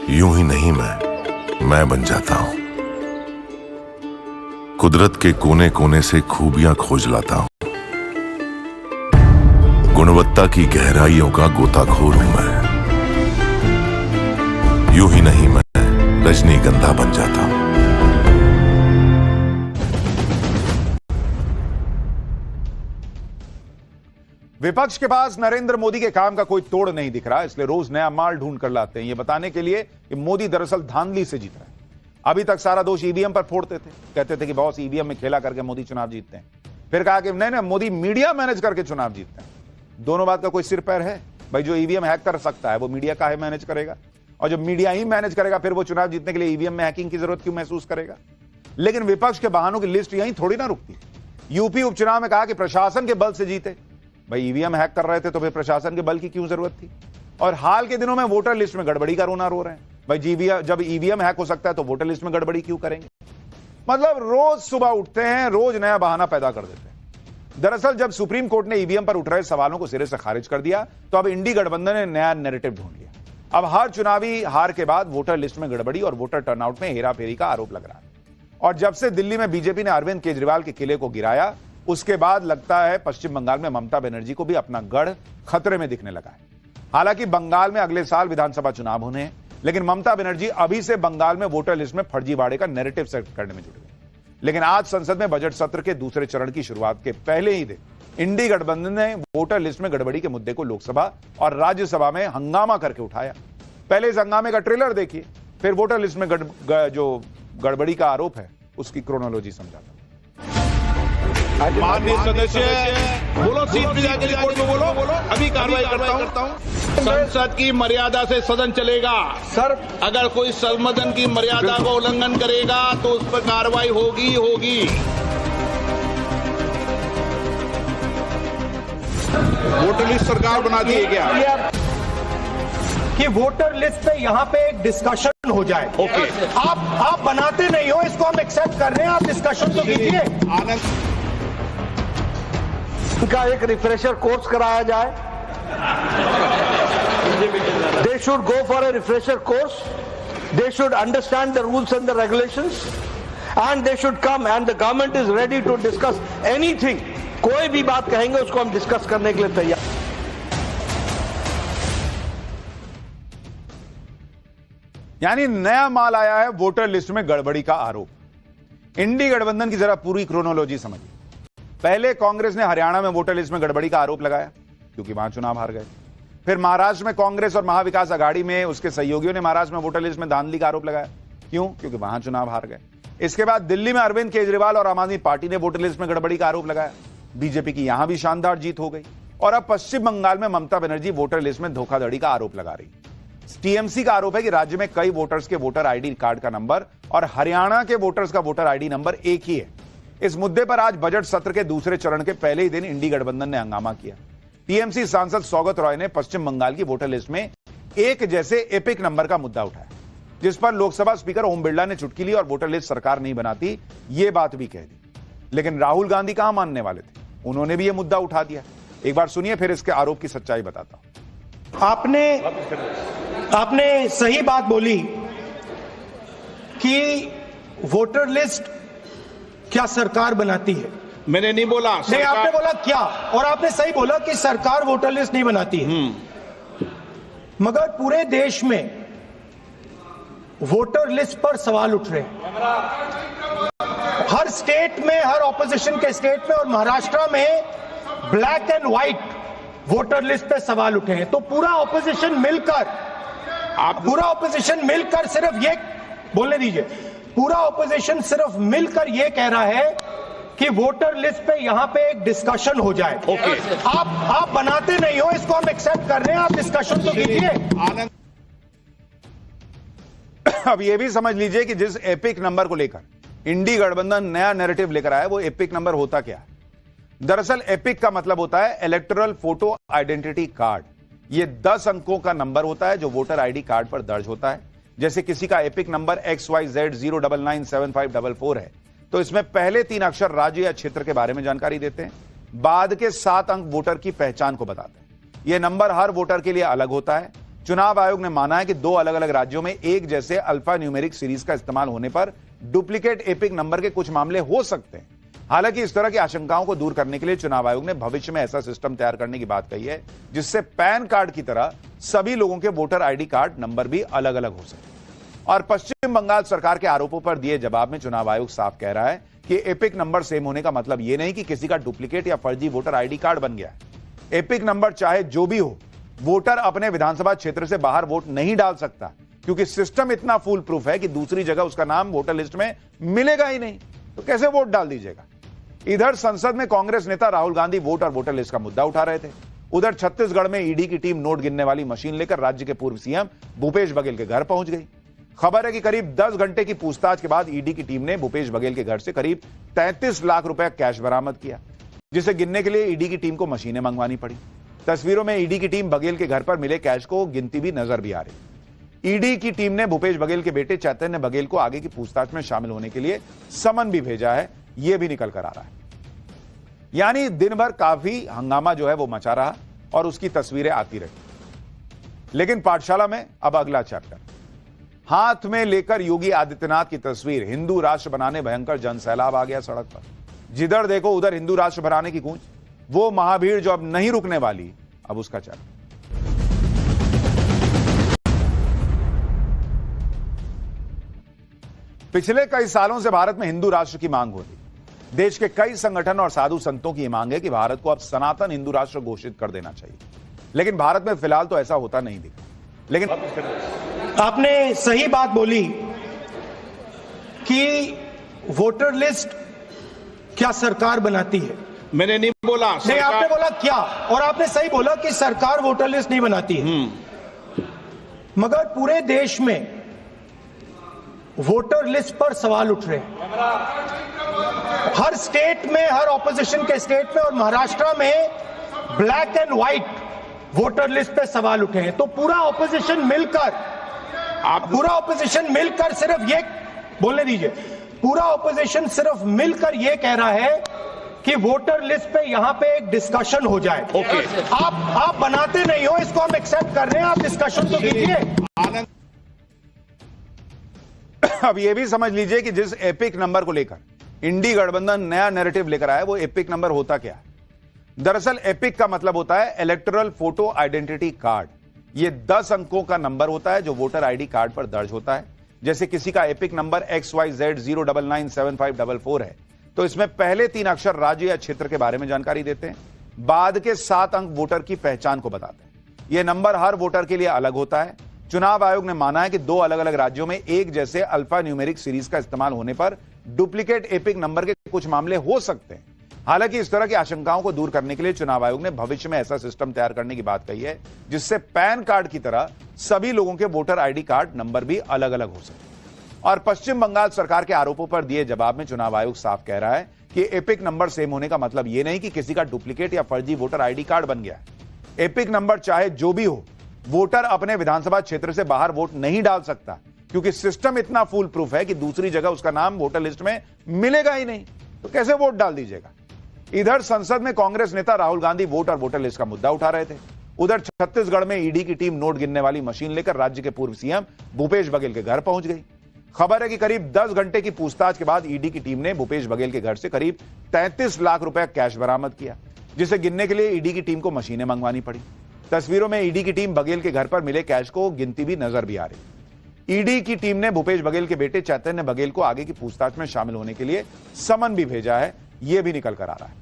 यूं ही नहीं मैं बन जाता हूं। कुदरत के कोने कोने से खूबियां खोज लाता हूं। गुणवत्ता की गहराइयों का गोताखोर हूं मैं। यूं ही नहीं मैं रजनीगंधा बन जाता हूं। विपक्ष के पास नरेंद्र मोदी के काम का कोई तोड़ नहीं दिख रहा, इसलिए रोज नया माल ढूंढ कर लाते हैं, ये बताने के लिए कि मोदी दरअसल धांधली से जीत रहा है। अभी तक सारा दोष ईवीएम पर फोड़ते थे, कहते थे कि बॉस ईवीएम में खेला करके मोदी चुनाव जीतते हैं। फिर कहा कि नहीं मोदी मीडिया मैनेज करके चुनाव जीतते हैं। दोनों बात का कोई सिर पैर है? भाई जो ईवीएम हैक कर सकता है वो मीडिया काहे मैनेज करेगा, और जब मीडिया ही मैनेज करेगा फिर वो चुनाव जीतने के लिए ईवीएम में हैकिंग की जरूरत क्यों महसूस करेगा? लेकिन विपक्ष के बहानों की लिस्ट यहीं थोड़ी ना रुकती। यूपी उपचुनाव में कहा कि प्रशासन के बल से जीते। भाई ईवीएम हैक कर रहे थे तो फिर प्रशासन के बल की क्यों जरूरत थी? और हाल के दिनों में वोटर लिस्ट में गड़बड़ी का रोना रो रहे हैं। भाई जब ईवीएम हैक हो सकता है तो वोटर लिस्ट में गड़बड़ी क्यों करेंगे? मतलब रोज सुबह उठते हैं, रोज नया बहाना पैदा कर देते हैं। दरअसल जब सुप्रीम कोर्ट ने ईवीएम पर उठ रहे सवालों को सिरे से खारिज कर दिया तो अब इंडी गठबंधन ने नया नैरेटिव ढूंढ लिया। अब हर चुनावी हार के बाद वोटर लिस्ट में गड़बड़ी और वोटर टर्नआउट में हेराफेरी का आरोप लग रहा है। और जब से दिल्ली में बीजेपी ने अरविंद केजरीवाल के किले को गिराया, उसके बाद लगता है पश्चिम बंगाल में ममता बनर्जी को भी अपना गढ़ खतरे में दिखने लगा है। हालांकि बंगाल में अगले साल विधानसभा चुनाव होने हैं, लेकिन ममता बनर्जी अभी से बंगाल में वोटर लिस्ट में फर्जीवाड़े का नैरेटिव सेट करने में जुट गए। लेकिन आज संसद में बजट सत्र के दूसरे चरण की शुरुआत के पहले ही दिन इंडी गठबंधन ने वोटर लिस्ट में गड़बड़ी के मुद्दे को लोकसभा और राज्यसभा में हंगामा करके उठाया। पहले इस हंगामे का ट्रेलर देखिए, फिर वोटर लिस्ट में जो गड़बड़ी का आरोप है उसकी क्रोनोलॉजी समझाता हूं। माननीय सदस्य बोलो, सीट पे जाके रिपोर्ट में बोलो। अभी कार्रवाई करता हूं। संसद की मर्यादा से सदन चलेगा सर। अगर कोई सदन की मर्यादा का उल्लंघन करेगा तो उस पर कार्रवाई होगी। वोटर लिस्ट सरकार बनाती है क्या कि वोटर लिस्ट पे यहाँ पे एक डिस्कशन हो जाए? ओके, आप बनाते नहीं हो, इसको हम एक्सेप्ट कर रहे हैं, आप डिस्कशन तो कीजिए। का एक रिफ्रेशर कोर्स कराया जाए। They should go for a refresher course. They should understand the rules and the regulations, and they should come. And the government is ready to discuss anything. कोई भी बात कहेंगे उसको हम डिस्कस करने के लिए तैयार। यानी नया माल आया है वोटर लिस्ट में गड़बड़ी का आरोप। इंडी गठबंधन की जरा पूरी क्रोनोलॉजी समझिए। पहले कांग्रेस ने हरियाणा में वोटर लिस्ट में गड़बड़ी का आरोप लगाया क्योंकि वहां चुनाव हार गए। फिर महाराष्ट्र में कांग्रेस और महाविकास आघाड़ी में उसके सहयोगियों ने महाराष्ट्र में वोटर लिस्ट में धांधली का आरोप लगाया। क्यों? क्योंकि वहां चुनाव हार गए। इसके बाद दिल्ली में अरविंद केजरीवाल और आम आदमी पार्टी ने वोटर लिस्ट में गड़बड़ी का आरोप लगाया। बीजेपी की यहां भी शानदार जीत हो गई। और अब पश्चिम बंगाल में ममता बनर्जी वोटर लिस्ट में धोखाधड़ी का आरोप लगा रही। टीएमसी का आरोप है कि राज्य में कई वोटर्स के वोटर आईडी कार्ड का नंबर और हरियाणा के वोटर्स का वोटर आईडी नंबर एक ही है। इस मुद्दे पर आज बजट सत्र के दूसरे चरण के पहले ही दिन इंडी गठबंधन ने हंगामा किया। टीएमसी सांसद सौगत रॉय ने पश्चिम बंगाल की वोटर लिस्ट में एक जैसे एपिक नंबर का मुद्दा उठाया, जिस पर लोकसभा स्पीकर ओम बिरला ने चुटकी ली और वोटर लिस्ट सरकार नहीं बनाती ये बात भी कह दी। लेकिन राहुल गांधी कहां मानने वाले थे, उन्होंने भी यह मुद्दा उठा दिया। एक बार सुनिए, फिर इसके आरोप की सच्चाई बताता हूं। आपने सही बात बोली कि वोटर लिस्ट क्या सरकार बनाती है? मैंने नहीं बोला। नहीं, आपने बोला क्या, और आपने सही बोला कि सरकार वोटर लिस्ट नहीं बनाती है। मगर पूरे देश में वोटर लिस्ट पर सवाल उठ रहे हैं। हर स्टेट में, हर ऑपोजिशन के स्टेट में और महाराष्ट्र में black and white voter list पे सवाल उठे हैं। तो पूरा ऑपोजिशन मिलकर सिर्फ ये बोलने दीजिए, पूरा ऑपोजिशन सिर्फ मिलकर ये कह रहा है कि वोटर लिस्ट पे यहां पे एक डिस्कशन हो जाए। ओके, आप बनाते नहीं हो, इसको हम एक्सेप्ट कर रहे हैं, आप डिस्कशन तो कीजिए। अब ये भी समझ लीजिए कि जिस एपिक नंबर को लेकर इंडी गठबंधन नया नैरेटिव लेकर आया, वो एपिक नंबर होता क्या है? दरअसल एपिक का मतलब होता है इलेक्टोरल फोटो आइडेंटिटी कार्ड। ये 10 अंकों का नंबर होता है जो वोटर आईडी कार्ड पर दर्ज होता है। जैसे किसी का एपिक नंबर XYZ0997544 है तो इसमें पहले 3 अक्षर राज्य या क्षेत्र के बारे में जानकारी देते हैं, बाद के 7 अंक वोटर की पहचान को बताते हैं। यह नंबर हर वोटर के लिए अलग होता है। चुनाव आयोग ने माना है कि दो अलग अलग राज्यों में एक जैसे अल्फा न्यूमेरिक सीरीज का इस्तेमाल होने पर डुप्लीकेट एपिक नंबर के कुछ मामले हो सकते हैं। हालांकि इस तरह की आशंकाओं को दूर करने के लिए चुनाव आयोग ने भविष्य में ऐसा सिस्टम तैयार करने की बात कही है जिससे पैन कार्ड की तरह सभी लोगों के वोटर आईडी कार्ड नंबर भी अलग अलग हो सके। और पश्चिम बंगाल सरकार के आरोपों पर दिए जवाब में चुनाव आयोग साफ कह रहा है कि एपिक नंबर सेम होने का मतलब यह नहीं कि किसी का डुप्लीकेट या फर्जी वोटर आईडी कार्ड बन गया है। एपिक नंबर चाहे जो भी हो, वोटर अपने विधानसभा क्षेत्र से बाहर वोट नहीं डाल सकता, क्योंकि सिस्टम इतना फुल प्रूफ है कि दूसरी जगह उसका नाम वोटर लिस्ट में मिलेगा ही नहीं, तो कैसे वोट डाल दीजिएगा। इधर संसद में कांग्रेस नेता राहुल गांधी वोट और वोटर लिस्ट का मुद्दा उठा रहे थे। उधर छत्तीसगढ़ में ईडी की टीम नोट गिनने वाली मशीन लेकर राज्य के पूर्व सीएम भूपेश बघेल के घर पहुंच गई। खबर है कि करीब 10 घंटे की पूछताछ के बाद ईडी की टीम ने भूपेश बघेल के घर से करीब 33 लाख रुपए कैश बरामद किया, जिसे गिनने के लिए ईडी की टीम को मशीनें मंगवानी पड़ी। तस्वीरों में ईडी की टीम बघेल के घर पर मिले कैश को गिनती भी नजर भी आ रही। ईडी की टीम ने भूपेश बघेल के बेटे चैतन्य बघेल को आगे की पूछताछ में शामिल होने के लिए समन भी भेजा है, यह भी निकल कर आ रहा है। यानी दिन भर काफी हंगामा जो है वो मचा रहा और उसकी तस्वीरें आती रही। लेकिन पाठशाला में अब अगला चैप्टर। हाथ में लेकर योगी आदित्यनाथ की तस्वीर, हिंदू राष्ट्र बनाने भयंकर जनसैलाब आ गया सड़क पर। जिधर देखो उधर हिंदू राष्ट्र बनाने की गूंज, वो महाभीड़ जो अब नहीं रुकने वाली, अब उसका चैप्टर। पिछले कई सालों से भारत में हिंदू राष्ट्र की मांग हो रही। देश के कई संगठन और साधु संतों की मांग है कि भारत को अब सनातन हिंदू राष्ट्र घोषित कर देना चाहिए, लेकिन भारत में फिलहाल तो ऐसा होता नहीं दिखा। लेकिन आपने सही बात बोली कि वोटर लिस्ट क्या सरकार बनाती है। मैंने नहीं बोला, नहीं, आपने बोला क्या, और आपने सही बोला कि सरकार वोटर लिस्ट नहीं बनाती है। मगर पूरे देश में वोटर लिस्ट पर सवाल उठ रहे हैं। हर स्टेट में, हर ऑपोजिशन के स्टेट में और महाराष्ट्र में black and white voter list पे सवाल उठे हैं। तो पूरा ऑपोजिशन मिलकर सिर्फ ये बोलने दीजिए, पूरा ऑपोजिशन सिर्फ मिलकर ये कह रहा है कि वोटर लिस्ट पे यहां पे एक डिस्कशन हो जाए। ओके। आप बनाते नहीं हो, इसको हम एक्सेप्ट कर रहे हैं, आप डिस्कशन तो कीजिए। अब यह भी समझ लीजिए कि जिस एपिक नंबर को लेकर इंडी गठबंधन नया नैरेटिव लेकर आया, वो एपिक नंबर होता क्या है। दरअसल एपिक का मतलब होता है इलेक्टोरल फोटो आइडेंटिटी कार्ड। ये 10 अंकों का नंबर होता है जो वोटर आईडी कार्ड पर दर्ज होता है। जैसे किसी का एपिक नंबर XYZ 0997544 है, तो इसमें पहले 3 अक्षर राज्य या क्षेत्र के बारे में जानकारी देते हैं, बाद के 7 अंक वोटर की पहचान को बताते हैं। यह नंबर हर वोटर के लिए अलग होता है। चुनाव आयोग ने माना है कि 2 अलग अलग राज्यों में एक जैसे अल्फा न्यूमेरिक सीरीज का इस्तेमाल होने पर डुप्लीकेट एपिक नंबर के कुछ मामले हो सकते हैं। हालांकि इस तरह की आशंकाओं को दूर करने के लिए चुनाव आयोग ने भविष्य में ऐसा सिस्टम तैयार करने की बात कही है जिससे पैन कार्ड की तरह सभी लोगों के वोटर आईडी कार्ड नंबर भी अलग अलग हो सके। और पश्चिम बंगाल सरकार के आरोपों पर दिए जवाब में चुनाव आयोग साफ कह रहा है कि एपिक नंबर सेम होने का मतलब यह नहीं कि किसी का डुप्लीकेट या फर्जी वोटर आईडी कार्ड बन गया है। एपिक नंबर चाहे जो भी हो, वोटर अपने विधानसभा क्षेत्र से बाहर वोट नहीं डाल सकता, क्योंकि सिस्टम इतना फुल प्रूफ है कि दूसरी जगह उसका नाम वोटर लिस्ट में मिलेगा ही नहीं, तो कैसे वोट डाल दीजिएगा। इधर संसद में कांग्रेस नेता राहुल गांधी वोट और वोटर लिस्ट का मुद्दा उठा रहे थे। उधर छत्तीसगढ़ में ईडी की टीम नोट गिनने वाली मशीन लेकर राज्य के पूर्व सीएम भूपेश बघेल के घर पहुंच गई। खबर है कि करीब 10 घंटे की पूछताछ के बाद ईडी की टीम ने भूपेश बघेल के घर से करीब 33 लाख रुपए कैश बरामद किया, जिसे गिनने के लिए ईडी की टीम को मशीनें मंगवानी पड़ी। तस्वीरों में ईडी की टीम बघेल के घर पर मिले कैश को गिनती भी नजर भी आ रही। ईडी की टीम ने भूपेश बघेल के बेटे चैतन्य बघेल को आगे की पूछताछ में शामिल होने के लिए समन भी भेजा है, यह भी निकल कर आ रहा है।